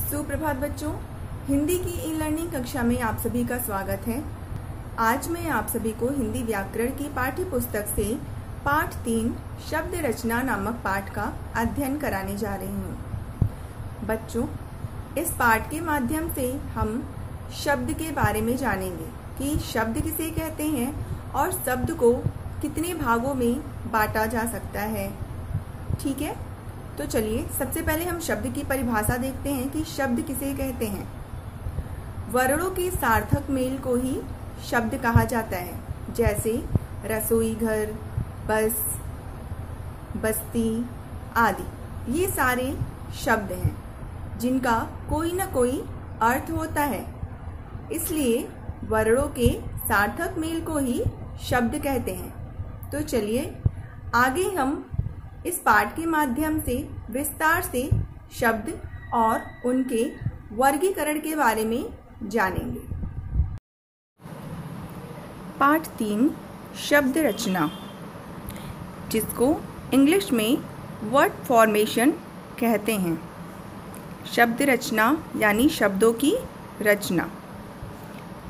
सुप्रभात बच्चों, हिंदी की ई लर्निंग कक्षा में आप सभी का स्वागत है। आज मैं आप सभी को हिंदी व्याकरण की पाठ्य पुस्तक से पाठ 3 शब्द रचना नामक पाठ का अध्ययन कराने जा रही हूँ। बच्चों, इस पाठ के माध्यम से हम शब्द के बारे में जानेंगे कि शब्द किसे कहते हैं और शब्द को कितने भागों में बांटा जा सकता है। ठीक है, तो चलिए सबसे पहले हम शब्द की परिभाषा देखते हैं कि शब्द किसे कहते हैं। वर्णों के सार्थक मेल को ही शब्द कहा जाता है, जैसे रसोई घर, बस, बस्ती आदि। ये सारे शब्द हैं जिनका कोई न कोई अर्थ होता है, इसलिए वर्णों के सार्थक मेल को ही शब्द कहते हैं। तो चलिए आगे हम इस पाठ के माध्यम से विस्तार से शब्द और उनके वर्गीकरण के बारे में जानेंगे। पाठ 3 शब्द रचना, जिसको इंग्लिश में वर्ड फॉर्मेशन कहते हैं। शब्द रचना यानी शब्दों की रचना।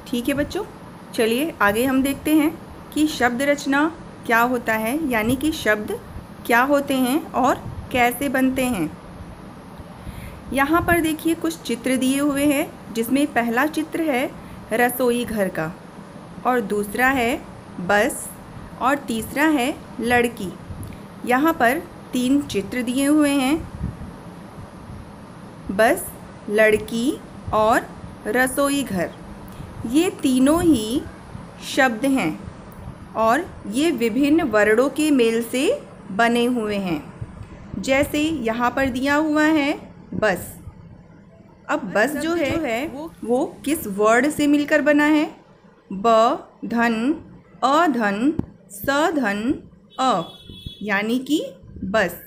ठीक है बच्चों, चलिए आगे हम देखते हैं कि शब्द रचना क्या होता है, यानी कि शब्द क्या होते हैं और कैसे बनते हैं। यहाँ पर देखिए कुछ चित्र दिए हुए हैं, जिसमें पहला चित्र है रसोई घर का और दूसरा है बस और तीसरा है लड़की। यहाँ पर 3 चित्र दिए हुए हैं, बस, लड़की और रसोई घर। ये तीनों ही शब्द हैं और ये विभिन्न वर्णों के मेल से बने हुए हैं। जैसे यहाँ पर दिया हुआ है बस। अब बस जो है वो किस वर्ड से मिलकर बना है? ब धन अ धन स धन अ, यानी कि बस।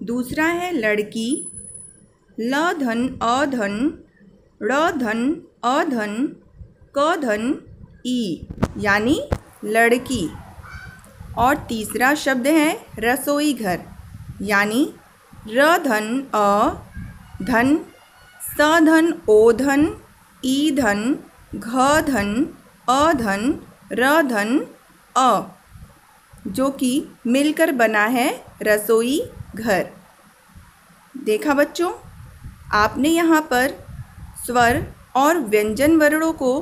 दूसरा है लड़की, ल धन अ धन ड़ धन अ धन क धन ई, यानी लड़की। और तीसरा शब्द है रसोई घर, यानी र धन अ धन स धन ओ धन ई धन घ धन अ धन र धन अ, जो कि मिलकर बना है रसोई घर। देखा बच्चों, आपने यहाँ पर स्वर और व्यंजन वर्णों को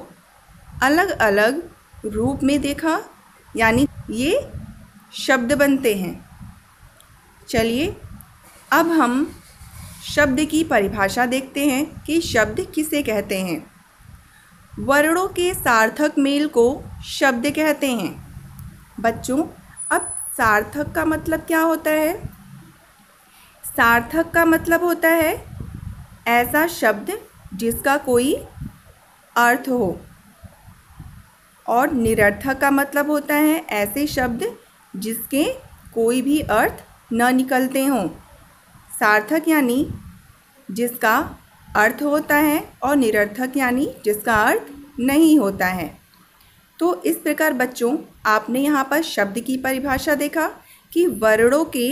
अलग अलग रूप में देखा, यानी ये शब्द बनते हैं। चलिए अब हम शब्द की परिभाषा देखते हैं कि शब्द किसे कहते हैं। वर्णों के सार्थक मेल को शब्द कहते हैं। बच्चों, अब सार्थक का मतलब क्या होता है? सार्थक का मतलब होता है ऐसा शब्द जिसका कोई अर्थ हो, और निरर्थक का मतलब होता है ऐसे शब्द जिसके कोई भी अर्थ न निकलते हों। सार्थक यानी जिसका अर्थ होता है और निरर्थक यानी जिसका अर्थ नहीं होता है। तो इस प्रकार बच्चों, आपने यहाँ पर शब्द की परिभाषा देखा कि वर्णों के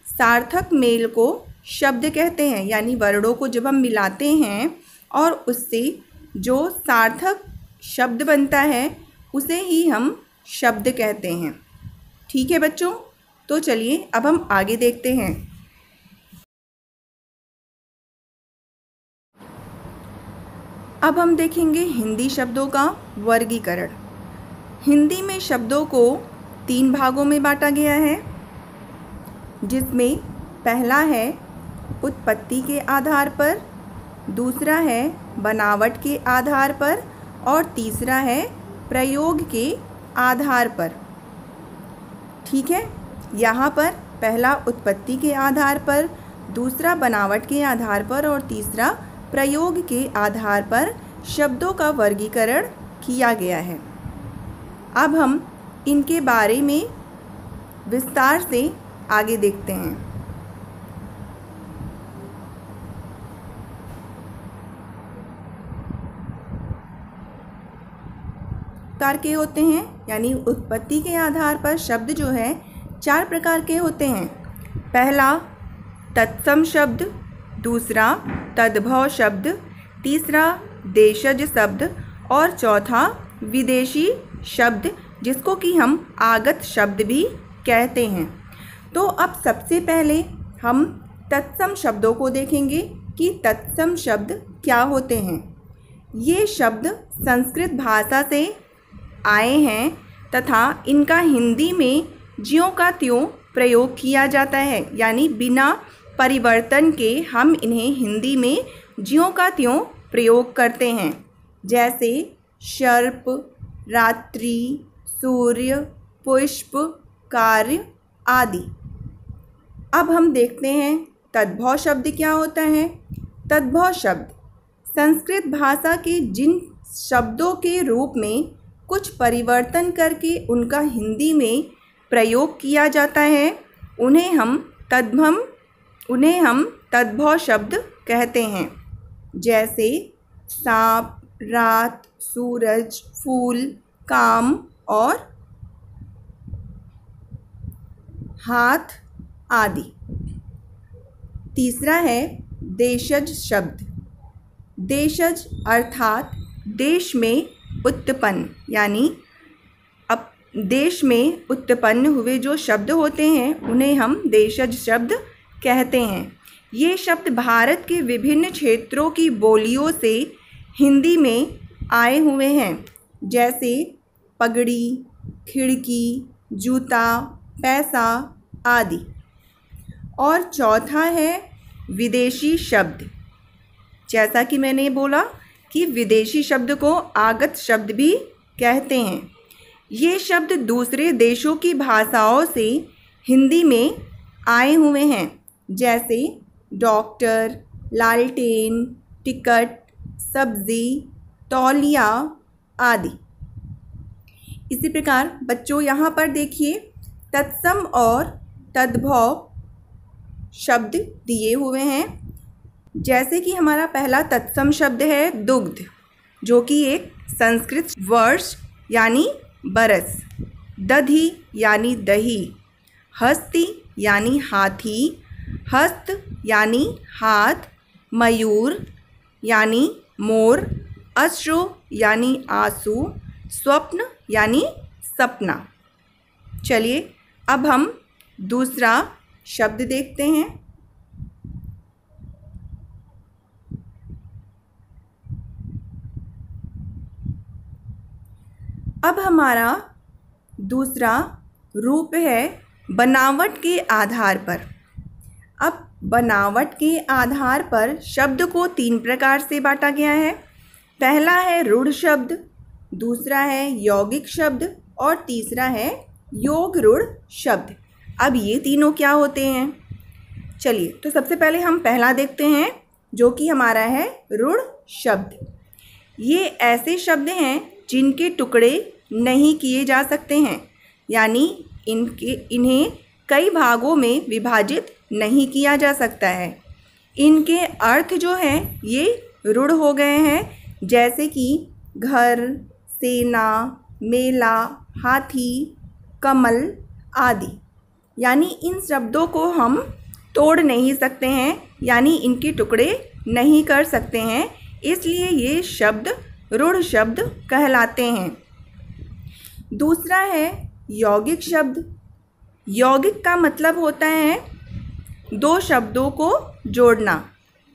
सार्थक मेल को शब्द कहते हैं, यानी वर्णों को जब हम मिलाते हैं और उससे जो सार्थक शब्द बनता है उसे ही हम शब्द कहते हैं। ठीक है बच्चों, तो चलिए अब हम आगे देखते हैं। अब हम देखेंगे हिंदी शब्दों का वर्गीकरण। हिंदी में शब्दों को 3 भागों में बांटा गया है, जिसमें पहला है उत्पत्ति के आधार पर, दूसरा है बनावट के आधार पर और तीसरा है प्रयोग के आधार पर। ठीक है, यहाँ पर पहला उत्पत्ति के आधार पर, दूसरा बनावट के आधार पर और तीसरा प्रयोग के आधार पर शब्दों का वर्गीकरण किया गया है। अब हम इनके बारे में विस्तार से आगे देखते हैं। प्रकार के होते हैं, यानी उत्पत्ति के आधार पर शब्द जो है 4 प्रकार के होते हैं। पहला तत्सम शब्द, दूसरा तद्भव शब्द, तीसरा देशज शब्द और चौथा विदेशी शब्द, जिसको कि हम आगत शब्द भी कहते हैं। तो अब सबसे पहले हम तत्सम शब्दों को देखेंगे कि तत्सम शब्द क्या होते हैं। ये शब्द संस्कृत भाषा से आए हैं तथा इनका हिंदी में ज्यों का त्यों प्रयोग किया जाता है, यानी बिना परिवर्तन के हम इन्हें हिंदी में ज्यों का त्यों प्रयोग करते हैं, जैसे सर्प, रात्रि, सूर्य, पुष्प, कार्य आदि। अब हम देखते हैं तद्भव शब्द क्या होता है। तद्भव शब्द संस्कृत भाषा के जिन शब्दों के रूप में कुछ परिवर्तन करके उनका हिंदी में प्रयोग किया जाता है, उन्हें हम तद्भव शब्द कहते हैं। जैसे सांप, रात, सूरज, फूल, काम और हाथ आदि। तीसरा है देशज शब्द। देशज अर्थात देश में उत्पन्न, यानी अब देश में उत्पन्न हुए जो शब्द होते हैं उन्हें हम देशज शब्द कहते हैं। ये शब्द भारत के विभिन्न क्षेत्रों की बोलियों से हिंदी में आए हुए हैं, जैसे पगड़ी, खिड़की, जूता, पैसा आदि। और चौथा है विदेशी शब्द। जैसा कि मैंने बोला कि विदेशी शब्द को आगत शब्द भी कहते हैं। ये शब्द दूसरे देशों की भाषाओं से हिंदी में आए हुए हैं, जैसे डॉक्टर, लालटेन, टिकट, सब्जी, तौलिया आदि। इसी प्रकार बच्चों यहाँ पर देखिए तत्सम और तद्भव शब्द दिए हुए हैं। जैसे कि हमारा पहला तत्सम शब्द है दुग्ध, जो कि एक संस्कृत वर्ष यानी बरस, दधि यानी दही, हस्ती यानी हाथी, हस्त यानी हाथ, मयूर यानी मोर, अश्रु यानी आंसू, स्वप्न यानी सपना। चलिए अब हम दूसरा शब्द देखते हैं। अब हमारा दूसरा रूप है बनावट के आधार पर। अब बनावट के आधार पर शब्द को 3 प्रकार से बांटा गया है। पहला है रूढ़ शब्द, दूसरा है यौगिक शब्द और तीसरा है योग रूढ़ शब्द। अब ये तीनों क्या होते हैं? चलिए तो सबसे पहले हम पहला देखते हैं, जो कि हमारा है रूढ़ शब्द। ये ऐसे शब्द हैं जिनके टुकड़े नहीं किए जा सकते हैं, यानी इन्हें कई भागों में विभाजित नहीं किया जा सकता है। इनके अर्थ जो हैं ये रूढ़ हो गए हैं, जैसे कि घर, सेना, मेला, हाथी, कमल आदि। यानी इन शब्दों को हम तोड़ नहीं सकते हैं, यानी इनके टुकड़े नहीं कर सकते हैं, इसलिए ये शब्द रूढ़ शब्द कहलाते हैं। दूसरा है यौगिक शब्द। यौगिक का मतलब होता है 2 शब्दों को जोड़ना।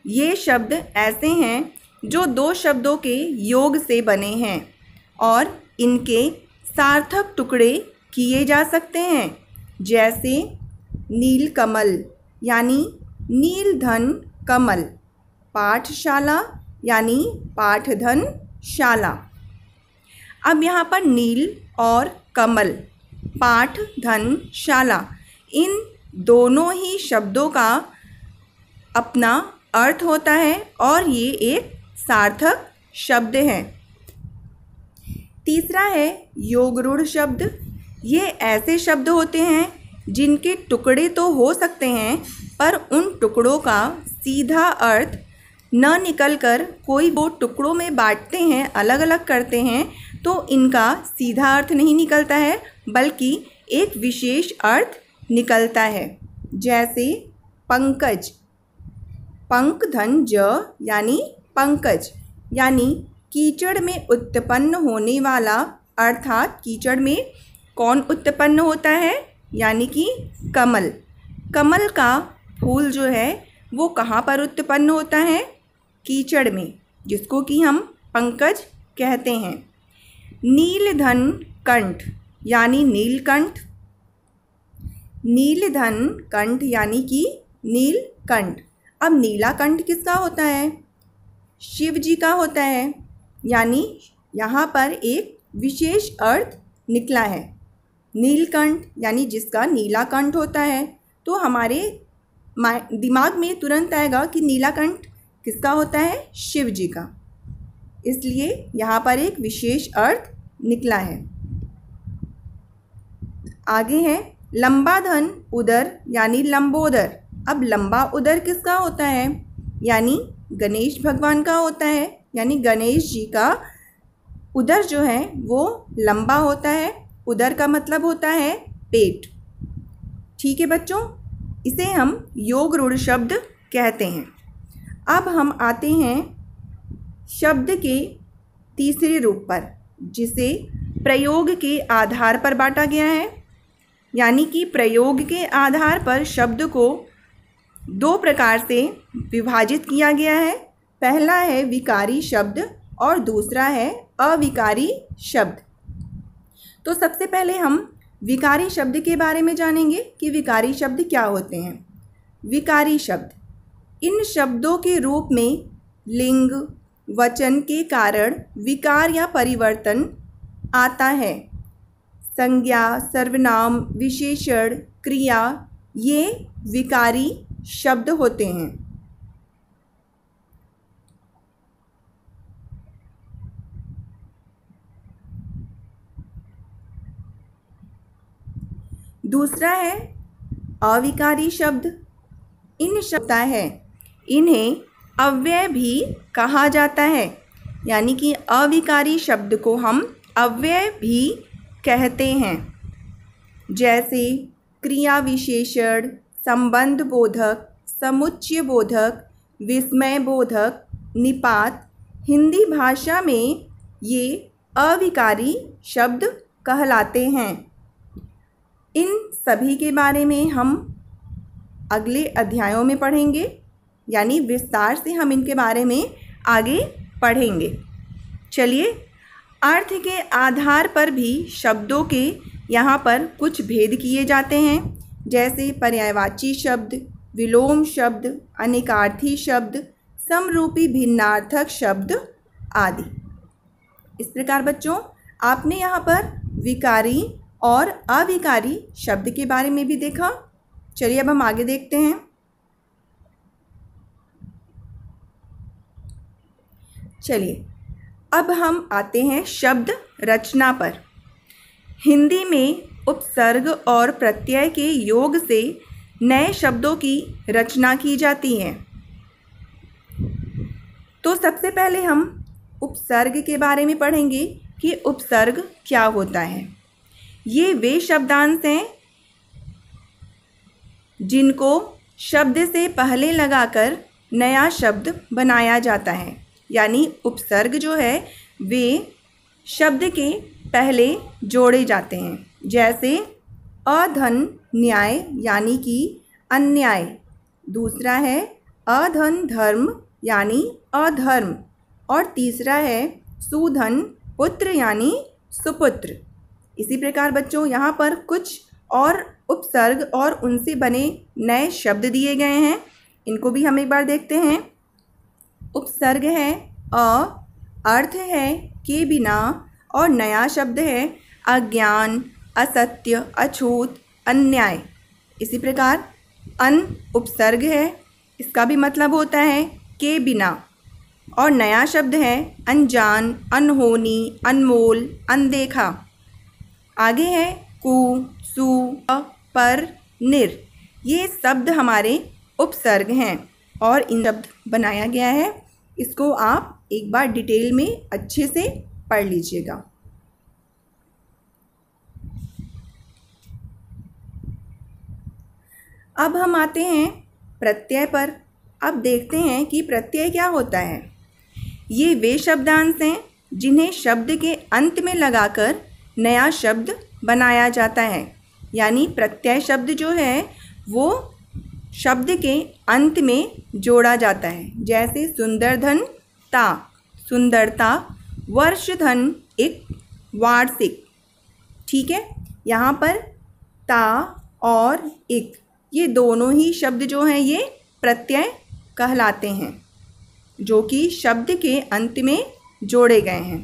ये शब्द ऐसे हैं जो 2 शब्दों के योग से बने हैं और इनके सार्थक टुकड़े किए जा सकते हैं, जैसे नीलकमल यानी नीलधन कमल, पाठशाला यानी पाठधन शाला। अब यहाँ पर नील और कमल, पाठ, धन, शाला, इन दोनों ही शब्दों का अपना अर्थ होता है और ये एक सार्थक शब्द है। तीसरा है योग रूढ़ शब्द। ये ऐसे शब्द होते हैं जिनके टुकड़े तो हो सकते हैं, पर उन टुकड़ों का सीधा अर्थ न निकलकर कोई वो टुकड़ों में बांटते हैं, अलग अलग करते हैं, तो इनका सीधा अर्थ नहीं निकलता है, बल्कि एक विशेष अर्थ निकलता है। जैसे पंकज पंक धन ज यानी पंकज, यानी कीचड़ में उत्पन्न होने वाला, अर्थात कीचड़ में कौन उत्पन्न होता है, यानी कि कमल। कमल का फूल जो है वो कहाँ पर उत्पन्न होता है, कीचड़ में, जिसको कि हम पंकज कहते हैं। नीलधन कंठ यानी नीलकंठ, नीलधन कंठ यानी कि नीलकंठ। अब नीलाकंठ किसका होता है, शिव जी का होता है, यानी यहाँ पर एक विशेष अर्थ निकला है। नीलकंठ यानी जिसका नीलाकंठ होता है, तो हमारे दिमाग में तुरंत आएगा कि नीलाकंठ किसका होता है, शिव जी का, इसलिए यहाँ पर एक विशेष अर्थ निकला है। आगे है लंबा धन उदर यानी लंबोदर। अब लंबा उदर किसका होता है, यानी गणेश भगवान का होता है, यानी गणेश जी का उदर जो है वो लंबा होता है। उदर का मतलब होता है पेट। ठीक है बच्चों, इसे हम योग रूढ़ शब्द कहते हैं। अब हम आते हैं शब्द के तीसरे रूप पर, जिसे प्रयोग के आधार पर बांटा गया है, यानी कि प्रयोग के आधार पर शब्द को दो प्रकार से विभाजित किया गया है। पहला है विकारी शब्द और दूसरा है अविकारी शब्द। तो सबसे पहले हम विकारी शब्द के बारे में जानेंगे कि विकारी शब्द क्या होते हैं। विकारी शब्द, इन शब्दों के रूप में लिंग वचन के कारण विकार या परिवर्तन आता है। संज्ञा, सर्वनाम, विशेषण, क्रिया, ये विकारी शब्द होते हैं। दूसरा है अविकारी शब्द। इन शब्द है, इन्हें अव्यय भी कहा जाता है, यानी कि अविकारी शब्द को हम अव्यय भी कहते हैं। जैसे क्रिया विशेषण, संबंध बोधक, समुच्चय बोधक, विस्मय बोधक, निपात। हिंदी भाषा में ये अविकारी शब्द कहलाते हैं। इन सभी के बारे में हम अगले अध्यायों में पढ़ेंगे, यानी विस्तार से हम इनके बारे में आगे पढ़ेंगे। चलिए, अर्थ के आधार पर भी शब्दों के यहाँ पर कुछ भेद किए जाते हैं, जैसे पर्यायवाची शब्द, विलोम शब्द, अनेकार्थी शब्द, समरूपी भिन्नार्थक शब्द आदि। इस प्रकार बच्चों, आपने यहाँ पर विकारी और अविकारी शब्द के बारे में भी देखा। चलिए अब हम आगे देखते हैं। चलिए अब हम आते हैं शब्द रचना पर। हिंदी में उपसर्ग और प्रत्यय के योग से नए शब्दों की रचना की जाती है। तो सबसे पहले हम उपसर्ग के बारे में पढ़ेंगे कि उपसर्ग क्या होता है। ये वे शब्दांश हैं जिनको शब्द से पहले लगाकर नया शब्द बनाया जाता है, यानी उपसर्ग जो है वे शब्द के पहले जोड़े जाते हैं। जैसे अधन न्याय यानी कि अन्याय, दूसरा है अधन धर्म यानी अधर्म, और तीसरा है सुधन पुत्र यानी सुपुत्र। इसी प्रकार बच्चों, यहाँ पर कुछ और उपसर्ग और उनसे बने नए शब्द दिए गए हैं, इनको भी हम एक बार देखते हैं। उपसर्ग है अ, अर्थ है के बिना, और नया शब्द है अज्ञान, असत्य, अछूत, अन्याय। इसी प्रकार अन उपसर्ग है, इसका भी मतलब होता है के बिना, और नया शब्द है अनजान, अनहोनी, अनमोल, अनदेखा। आगे है कु, सु, पर, निर। ये शब्द हमारे उपसर्ग हैं और इन शब्द बनाया गया है। इसको आप एक बार डिटेल में अच्छे से पढ़ लीजिएगा। अब हम आते हैं प्रत्यय पर। अब देखते हैं कि प्रत्यय क्या होता है। ये वे शब्दांश हैं जिन्हें शब्द के अंत में लगाकर नया शब्द बनाया जाता है। यानी प्रत्यय शब्द जो है वो शब्द के अंत में जोड़ा जाता है। जैसे सुंदरधन ता, सुंदरता, वर्षधन एक, वार्षिक। ठीक है, यहाँ पर ता और एक ये दोनों ही शब्द जो हैं ये प्रत्यय कहलाते हैं, जो कि शब्द के अंत में जोड़े गए हैं।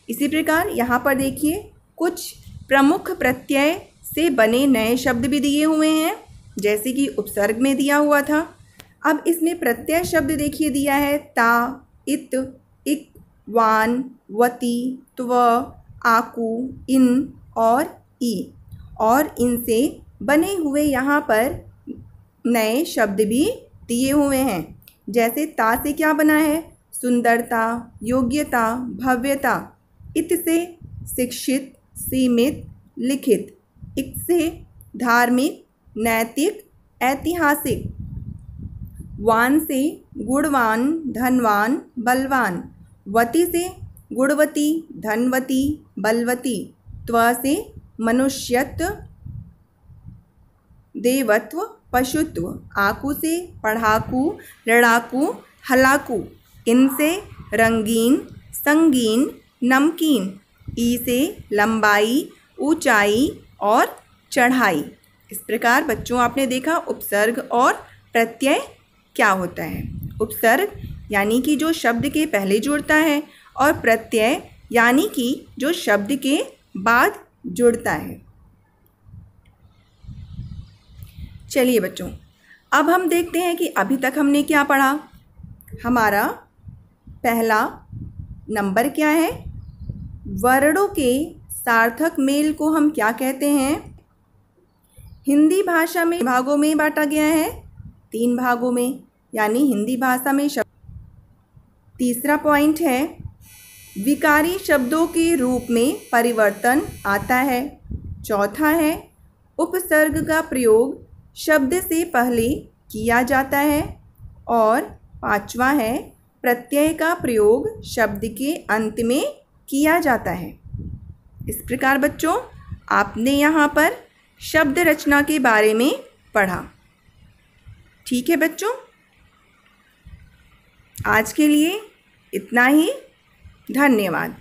इसी प्रकार यहाँ पर देखिए कुछ प्रमुख प्रत्यय से बने नए शब्द भी दिए हुए हैं, जैसे कि उपसर्ग में दिया हुआ था। अब इसमें प्रत्यय शब्द देखिए दिया है ता, इत, इक, वान, वती, त्व, आकु, इन और ई, और इनसे बने हुए यहाँ पर नए शब्द भी दिए हुए हैं। जैसे ता से क्या बना है? सुंदरता, योग्यता, भव्यता। इत से शिक्षित, सीमित, लिखित। इक से धार्मिक, नैतिक, ऐतिहासिक। वान से गुणवान, धनवान, बलवान। वती से गुणवती, धनवती, बलवती। त्व से मनुष्यत्व, देवत्व, पशुत्व। आकु से पढ़ाकू, लड़ाकू, हलाकू। इन से रंगीन, संगीन, नमकीन। ई से लंबाई, ऊंचाई और चढ़ाई। इस प्रकार बच्चों आपने देखा उपसर्ग और प्रत्यय क्या होता है। उपसर्ग यानी कि जो शब्द के पहले जुड़ता है, और प्रत्यय यानी कि जो शब्द के बाद जुड़ता है। चलिए बच्चों, अब हम देखते हैं कि अभी तक हमने क्या पढ़ा। हमारा पहला नंबर क्या है? वर्णों के सार्थक मेल को हम क्या कहते हैं? हिंदी भाषा में भागों में बांटा गया है, 3 भागों में, यानी हिंदी भाषा में शब्द। तीसरा पॉइंट है विकारी शब्दों के रूप में परिवर्तन आता है। चौथा है उपसर्ग का प्रयोग शब्द से पहले किया जाता है। और 5वां है प्रत्यय का प्रयोग शब्द के अंत में किया जाता है। इस प्रकार बच्चों आपने यहाँ पर शब्द रचना के बारे में पढ़ा। ठीक है बच्चों, आज के लिए इतना ही। धन्यवाद।